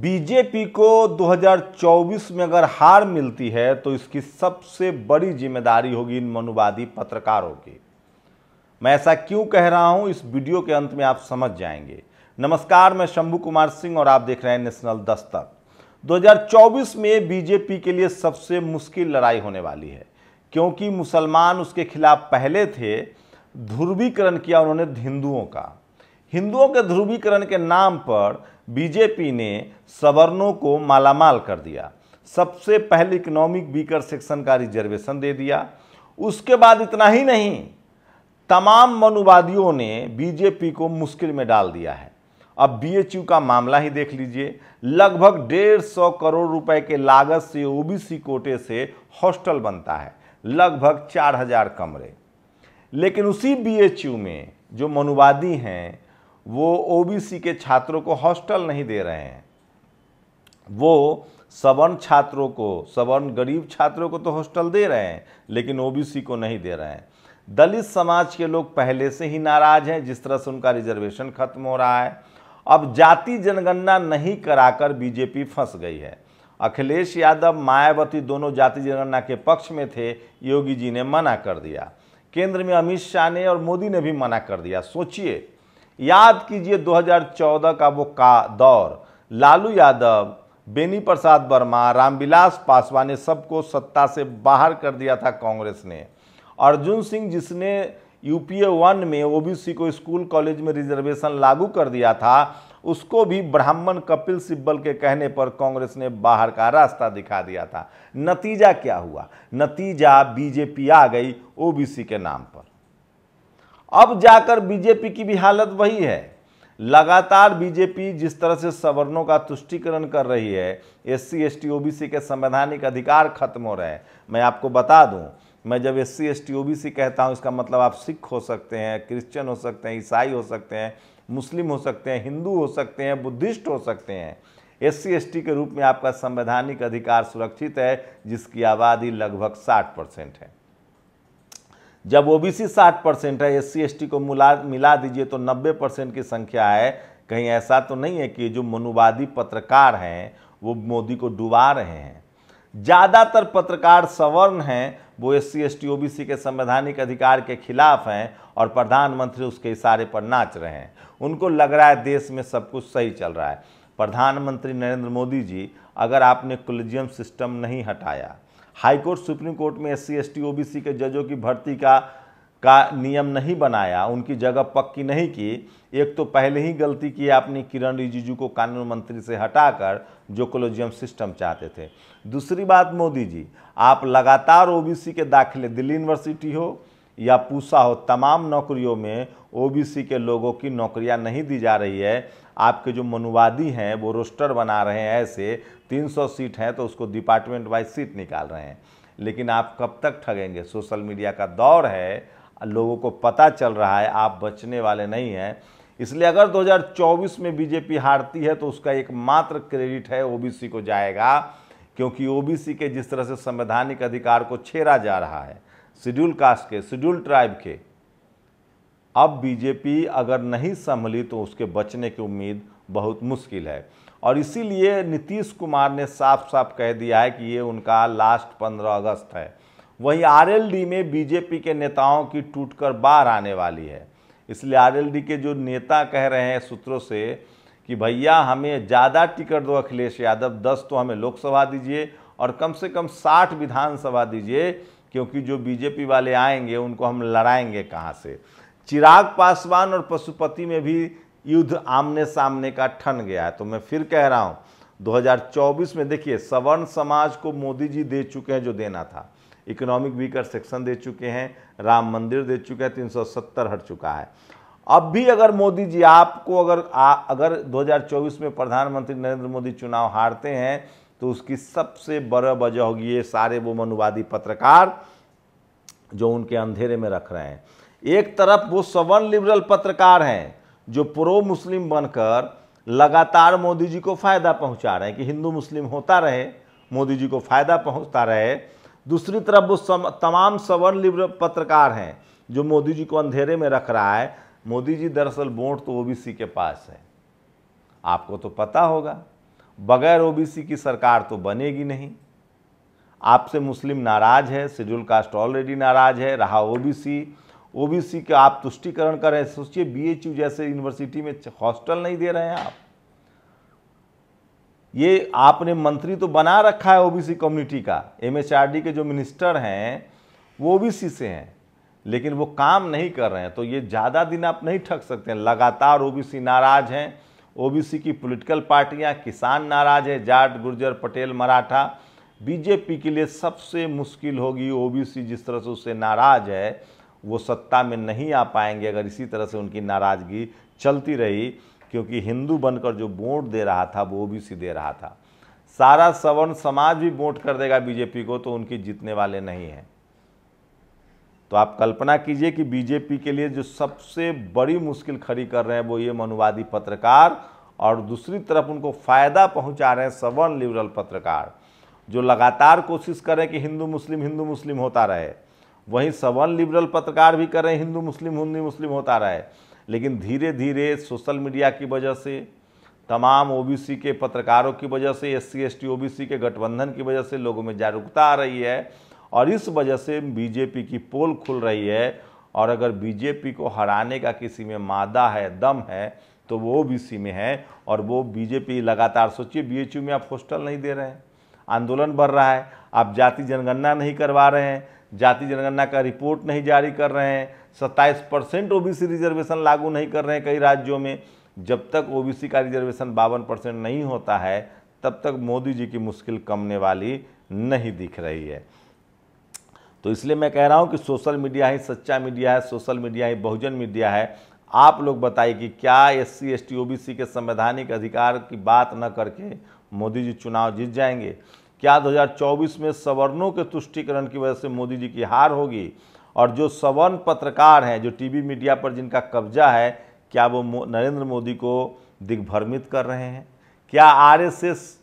BJP को 2024 में अगर हार मिलती है तो इसकी सबसे बड़ी जिम्मेदारी होगी इन मनुवादी पत्रकारों की। मैं ऐसा क्यों कह रहा हूं, इस वीडियो के अंत में आप समझ जाएंगे। नमस्कार, मैं शंभू कुमार सिंह और आप देख रहे हैं नेशनल दस्तक। 2024 में बीजेपी के लिए सबसे मुश्किल लड़ाई होने वाली है, क्योंकि मुसलमान उसके खिलाफ पहले थे। ध्रुवीकरण किया उन्होंने हिंदुओं के ध्रुवीकरण के नाम पर बीजेपी ने सवर्णों को मालामाल कर दिया। सबसे पहले इकोनॉमिक वीकर सेक्शन का रिजर्वेशन दे दिया। उसके बाद इतना ही नहीं, तमाम मनुवादियों ने बीजेपी को मुश्किल में डाल दिया है। अब बीएचयू का मामला ही देख लीजिए। लगभग 150 करोड़ रुपए के लागत से ओबीसी कोटे से हॉस्टल बनता है, लगभग 4000 कमरे। लेकिन उसी बीएचयू में जो मनुवादी हैं वो ओबीसी के छात्रों को हॉस्टल नहीं दे रहे हैं। वो सवर्ण गरीब छात्रों को तो हॉस्टल दे रहे हैं, लेकिन ओबीसी को नहीं दे रहे हैं। दलित समाज के लोग पहले से ही नाराज हैं, जिस तरह से उनका रिजर्वेशन खत्म हो रहा है। अब जाति जनगणना नहीं कराकर बीजेपी फंस गई है। अखिलेश यादव, मायावती दोनों जाति जनगणना के पक्ष में थे, योगी जी ने मना कर दिया। केंद्र में अमित शाह ने और मोदी ने भी मना कर दिया। सोचिए, याद कीजिए 2014 का वो दौर। लालू यादव, बेनी प्रसाद वर्मा, रामविलास पासवान ने सबको सत्ता से बाहर कर दिया था कांग्रेस ने। अर्जुन सिंह, जिसने यूपीए 1 में ओबीसी को स्कूल कॉलेज में रिजर्वेशन लागू कर दिया था, उसको भी ब्राह्मण कपिल सिब्बल के कहने पर कांग्रेस ने बाहर का रास्ता दिखा दिया था। नतीजा क्या हुआ? नतीजा बीजेपी आ गई ओबीसी के नाम पर। अब जाकर बीजेपी की भी हालत वही है। लगातार बीजेपी जिस तरह से सवर्णों का तुष्टीकरण कर रही है, एससी एसटी ओबीसी के संवैधानिक अधिकार खत्म हो रहे हैं। मैं आपको बता दूं, मैं जब एससी एसटी ओबीसी कहता हूं, इसका मतलब आप सिख हो सकते हैं, क्रिश्चियन हो सकते हैं, ईसाई हो सकते हैं, मुस्लिम हो सकते हैं, हिंदू हो सकते हैं, बुद्धिस्ट हो सकते हैं। एससी एसटी के रूप में आपका संवैधानिक अधिकार सुरक्षित है, जिसकी आबादी लगभग 60% है। जब ओबीसी 60% है, एससी एसटी को मिला दीजिए तो 90% की संख्या है। कहीं ऐसा तो नहीं है कि जो मनुवादी पत्रकार हैं वो मोदी को डुबा रहे हैं? ज़्यादातर पत्रकार सवर्ण हैं, वो एससी एसटी ओबीसी के संवैधानिक अधिकार के खिलाफ हैं और प्रधानमंत्री उसके इशारे पर नाच रहे हैं। उनको लग रहा है देश में सब कुछ सही चल रहा है। प्रधानमंत्री नरेंद्र मोदी जी, अगर आपने कॉलेजियम सिस्टम नहीं हटाया, हाईकोर्ट सुप्रीम कोर्ट में एससी एसटी ओबीसी के जजों की भर्ती का नियम नहीं बनाया, उनकी जगह पक्की नहीं की, एक तो पहले ही गलती की आपने किरण रिजिजू को कानून मंत्री से हटाकर, जो कॉलेजियम सिस्टम चाहते थे। दूसरी बात, मोदी जी, आप लगातार ओबीसी के दाखिले, दिल्ली यूनिवर्सिटी हो या पूसा हो, तमाम नौकरियों में ओबीसी के लोगों की नौकरियां नहीं दी जा रही है। आपके जो मनुवादी हैं वो रोस्टर बना रहे हैं, ऐसे 300 सीट हैं तो उसको डिपार्टमेंट वाइज सीट निकाल रहे हैं। लेकिन आप कब तक ठगेंगे? सोशल मीडिया का दौर है, लोगों को पता चल रहा है, आप बचने वाले नहीं हैं। इसलिए अगर 2024 में बीजेपी हारती है तो उसका एकमात्र क्रेडिट है ओबीसी को जाएगा, क्योंकि ओबीसी के जिस तरह से संवैधानिक अधिकार को छेड़ा जा रहा है, शेड्यूल कास्ट के, शेड्यूल ट्राइब के, अब बीजेपी अगर नहीं संभली तो उसके बचने की उम्मीद बहुत मुश्किल है। और इसीलिए नीतीश कुमार ने साफ साफ कह दिया है कि ये उनका लास्ट 15 अगस्त है। वहीं आरएलडी में बीजेपी के नेताओं की टूटकर बाहर आने वाली है। इसलिए आरएलडी के जो नेता कह रहे हैं सूत्रों से कि भैया हमें ज़्यादा टिकट दो अखिलेश यादव, 10 तो हमें लोकसभा दीजिए और कम से कम 60 विधानसभा दीजिए, क्योंकि जो बीजेपी वाले आएंगे उनको हम लड़ाएंगे कहाँ से। चिराग पासवान और पशुपति में भी युद्ध आमने सामने का ठन गया है। तो मैं फिर कह रहा हूँ, 2024 में देखिए, सवर्ण समाज को मोदी जी दे चुके हैं जो देना था, इकोनॉमिक वीकर सेक्शन दे चुके हैं, राम मंदिर दे चुके हैं, 370 हट चुका है। अब भी अगर मोदी जी आपको अगर 2024 में प्रधानमंत्री नरेंद्र मोदी चुनाव हारते हैं तो उसकी सबसे बड़ा वजह होगी ये सारे वो मनुवादी पत्रकार जो उनके अंधेरे में रख रहे हैं। एक तरफ वो सवर्ण लिबरल पत्रकार हैं जो प्रो मुस्लिम बनकर लगातार मोदी जी को फायदा पहुंचा रहे हैं कि हिंदू मुस्लिम होता रहे, मोदी जी को फायदा पहुंचता रहे। दूसरी तरफ वो तमाम सवर्ण लिबरल पत्रकार हैं जो मोदी जी को अंधेरे में रख रहा है। मोदी जी दरअसल वोट तो ओबीसी के पास है, आपको तो पता होगा। बगैर ओबीसी की सरकार तो बनेगी नहीं। आपसे मुस्लिम नाराज है, शेड्यूल कास्ट ऑलरेडी नाराज है, रहा ओबीसी का आप तुष्टीकरण कर रहे हैं। सोचिए बीएचयू जैसे यूनिवर्सिटी में हॉस्टल नहीं दे रहे हैं आप। ये आपने मंत्री तो बना रखा है ओबीसी कम्युनिटी का, एमएचआरडी के जो मिनिस्टर हैं वो ओबीसी से हैं, लेकिन वो काम नहीं कर रहे हैं। तो ये ज़्यादा दिन आप नहीं ठग सकते हैं। लगातार ओबीसी नाराज हैं, ओबीसी की पॉलिटिकल पार्टियां, किसान नाराज है, जाट गुर्जर पटेल मराठा। बीजेपी के लिए सबसे मुश्किल होगी। ओबीसी जिस तरह से उससे नाराज है वो सत्ता में नहीं आ पाएंगे अगर इसी तरह से उनकी नाराजगी चलती रही, क्योंकि हिंदू बनकर जो वोट दे रहा था वो ओबीसी दे रहा था। सारा सवर्ण समाज भी वोट कर देगा बीजेपी को तो उनकी जीतने वाले नहीं हैं। तो आप कल्पना कीजिए कि बीजेपी के लिए जो सबसे बड़ी मुश्किल खड़ी कर रहे हैं वो ये मनुवादी पत्रकार, और दूसरी तरफ उनको फायदा पहुंचा रहे हैं सवर्ण लिबरल पत्रकार, जो लगातार कोशिश कर रहे हैं कि हिंदू मुस्लिम होता रहे। वहीं सवर्ण लिबरल पत्रकार भी कर रहे हैं हिंदू मुस्लिम होता रहे। लेकिन धीरे धीरे सोशल मीडिया की वजह से, तमाम ओबीसी के पत्रकारों की वजह से, एससी एसटी ओबीसी के गठबंधन की वजह से लोगों में जागरूकता आ रही है, और इस वजह से बीजेपी की पोल खुल रही है। और अगर बीजेपी को हराने का किसी में मादा है, दम है, तो वो ओबीसी में है। और वो बीजेपी लगातार, सोचिए बीएचयू में आप हॉस्टल नहीं दे रहे हैं, आंदोलन बढ़ रहा है, आप जाति जनगणना नहीं करवा रहे हैं, जाति जनगणना का रिपोर्ट नहीं जारी कर रहे हैं, 27% ओबीसी रिजर्वेशन लागू नहीं कर रहे हैं कई राज्यों में। जब तक ओबीसी का रिजर्वेशन 52% नहीं होता है तब तक मोदी जी की मुश्किल कमने वाली नहीं दिख रही है। तो इसलिए मैं कह रहा हूं कि सोशल मीडिया ही सच्चा मीडिया है, सोशल मीडिया ही बहुजन मीडिया है। आप लोग बताइए कि क्या एससी एसटी ओबीसी के संवैधानिक अधिकार की बात न करके मोदी जी चुनाव जीत जाएंगे? क्या 2024 में सवर्णों के तुष्टीकरण की वजह से मोदी जी की हार होगी? और जो सवर्ण पत्रकार हैं, जो टीवी मीडिया पर जिनका कब्जा है, क्या वो नरेंद्र मोदी को दिग्भ्रमित कर रहे हैं? क्या आरएसएस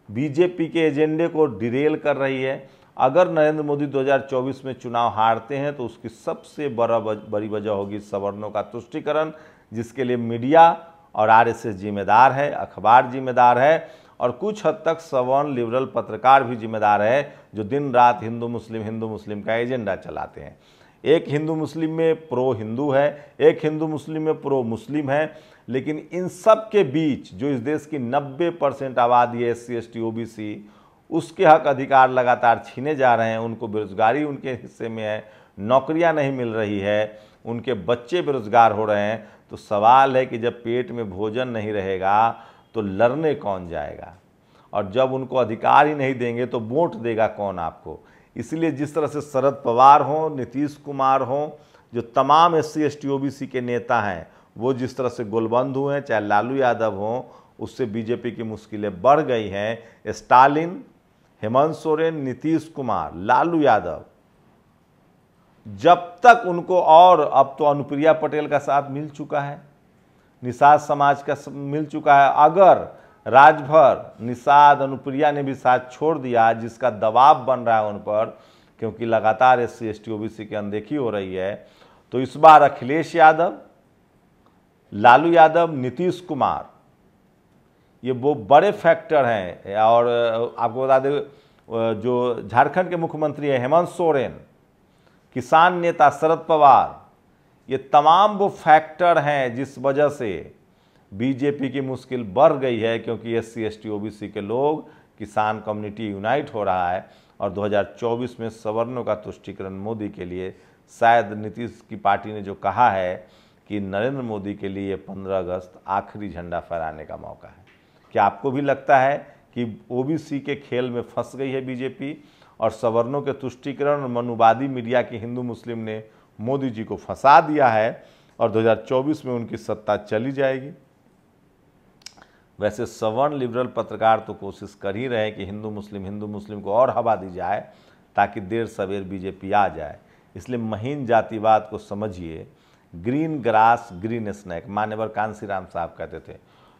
बीजेपी के एजेंडे को डिरेल कर रही है? अगर नरेंद्र मोदी 2024 में चुनाव हारते हैं तो उसकी सबसे बड़ी वजह होगी सवर्णों का तुष्टीकरण, जिसके लिए मीडिया और आरएसएस जिम्मेदार है, अखबार जिम्मेदार है, और कुछ हद तक सवर्ण लिबरल पत्रकार भी जिम्मेदार है, जो दिन रात हिंदू मुस्लिम का एजेंडा चलाते हैं। एक हिंदू मुस्लिम में प्रो हिंदू है, एक हिंदू मुस्लिम में प्रो मुस्लिम है, लेकिन इन सब के बीच जो इस देश की 90% आबादी है एससी एसटी ओबीसी, उसके हक अधिकार लगातार छीने जा रहे हैं। उनको बेरोजगारी उनके हिस्से में है, नौकरियां नहीं मिल रही है, उनके बच्चे बेरोजगार हो रहे हैं। तो सवाल है कि जब पेट में भोजन नहीं रहेगा तो लड़ने कौन जाएगा, और जब उनको अधिकार ही नहीं देंगे तो वोट देगा कौन आपको? इसलिए जिस तरह से शरद पवार हों, नीतीश कुमार हों, जो तमाम एससी एसटी ओबीसी के नेता हैं, वो जिस तरह से गोलबंद हुए हैं, चाहे लालू यादव हों, उससे बीजेपी की मुश्किलें बढ़ गई हैं। स्टालिन, हेमंत सोरेन, नीतीश कुमार, लालू यादव, जब तक उनको, और अब तो अनुप्रिया पटेल का साथ मिल चुका है, निषाद समाज का मिल चुका है, अगर राजभर निषाद अनुप्रिया ने भी साथ छोड़ दिया, जिसका दबाव बन रहा है उन पर, क्योंकि लगातार एससी एसटी ओबीसी की अनदेखी हो रही है, तो इस बार अखिलेश यादव, लालू यादव, नीतीश कुमार, ये वो बड़े फैक्टर हैं। और आपको बता दें जो झारखंड के मुख्यमंत्री हैं हेमंत सोरेन, किसान नेता शरद पवार, ये तमाम वो फैक्टर हैं जिस वजह से बीजेपी की मुश्किल बढ़ गई है, क्योंकि एससी एसटी ओबीसी के लोग, किसान कम्युनिटी यूनाइट हो रहा है। और 2024 में सवर्णों का तुष्टीकरण मोदी के लिए, शायद नीतीश की पार्टी ने जो कहा है कि नरेंद्र मोदी के लिए 15 अगस्त आखिरी झंडा फहराने का मौका है। क्या आपको भी लगता है कि ओबीसी के खेल में फंस गई है बीजेपी, और सवर्णों के तुष्टीकरण और मनुवादी मीडिया के हिंदू मुस्लिम ने मोदी जी को फंसा दिया है, और 2024 में उनकी सत्ता चली जाएगी? वैसे सवर्ण लिबरल पत्रकार तो कोशिश कर ही रहे हैं कि हिंदू मुस्लिम को और हवा दी जाए, ताकि देर सवेर बीजेपी आ जाए। इसलिए महीन जातिवाद को समझिए, ग्रीन ग्रास ग्रीन स्नैक, मान्यवर कांसीराम साहब कहते थे।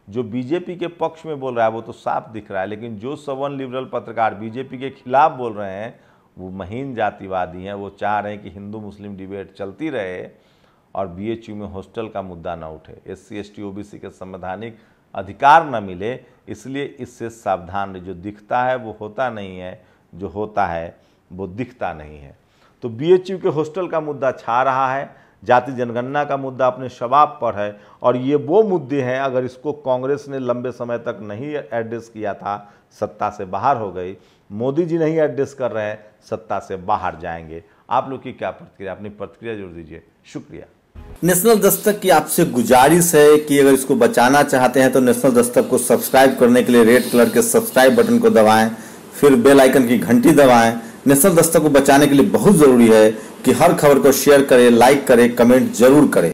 जो बीजेपी के पक्ष में बोल रहा है वो तो साफ दिख रहा है, लेकिन जो सवर्ण लिबरल पत्रकार बीजेपी के खिलाफ बोल रहे हैं वो महीन जातिवादी हैं। वो चाह रहे हैं कि हिंदू मुस्लिम डिबेट चलती रहे और बीएचयू में हॉस्टल का मुद्दा ना उठे, एससी एसटी ओबीसी के संवैधानिक अधिकार न मिले, इसलिए इससे सावधान रहिए। जो दिखता है वो होता नहीं है, जो होता है वो दिखता नहीं है। तो बीएचयू के हॉस्टल का मुद्दा छा रहा है, जाति जनगणना का मुद्दा अपने शबाब पर है, और ये वो मुद्दे हैं अगर इसको कांग्रेस ने लंबे समय तक नहीं एड्रेस किया था, सत्ता से बाहर हो गई, मोदी जी नहीं एड्रेस कर रहे हैं, सत्ता से बाहर जाएंगे। आप लोग की क्या प्रतिक्रिया, अपनी प्रतिक्रिया जरूर दीजिए। शुक्रिया। नेशनल दस्तक की आपसे गुजारिश है कि अगर इसको बचाना चाहते हैं तो नेशनल दस्तक को सब्सक्राइब करने के लिए रेड कलर के सब्सक्राइब बटन को दबाएं, फिर बेल आइकन की घंटी दबाएं। नेशनल दस्तक को बचाने के लिए बहुत जरूरी है कि हर खबर को शेयर करें, लाइक करें, कमेंट जरूर करें।